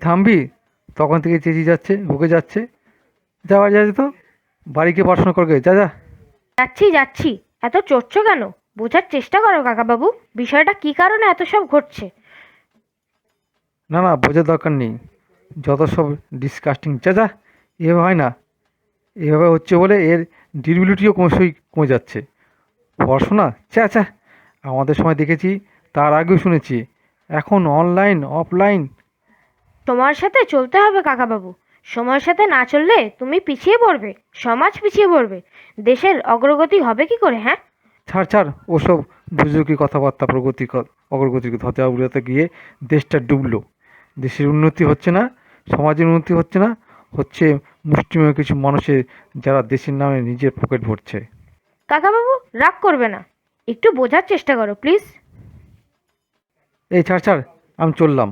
থামবি? তখন থেকে চেঁচিয়ে যাচ্ছে, বকে যাচ্ছে। যাওয়া যায় তো, বাড়ি গিয়ে পড়াশোনা করবে, যা যা। যাচ্ছি যাচ্ছি। এত চড়ছো কেন? বোঝার চেষ্টা করো কাকাবাবু, বিষয়টা কি কারণে এত সব ঘটছে। না না, বোঝার দরকার নেই, যত সব ডিসকাস্টিং, যা যা। এভাবে হয় না, এভাবে হচ্ছে বলে এর ডিউরিবিলিটিও ক্রমশই কমে যাচ্ছে। পড়াশোনা, চা চা। আমাদের সময় দেখেছি, তার আগেও শুনেছি, এখন অনলাইন অফলাইন। সময়ের সাথে চলতে হবে কাকাবাবু। সময়ের সাথে না চললে তুমি পিছিয়ে পড়বে, সমাজ পিছিয়ে পড়বে। দেশের অগ্রগতি হবে কি করে, হ্যাঁ? ছাড় ছাড় ওসব বুজুর্গি কথাবার্তা, অগ্রগতির কথা উড়াতে গিয়ে দেশটা ডুবলো। দেশের উন্নতি হচ্ছে না, সমাজের উন্নতি হচ্ছে না, হচ্ছে মুষ্টিমেয় কিছু মানুষের, যারা দেশের নামে নিজের পকেট ভরছে। কাকাবাবু, রাগ করবে না, একটু বোঝার চেষ্টা করো প্লিজ। এই ছাড় ছাড়, আমি চললাম।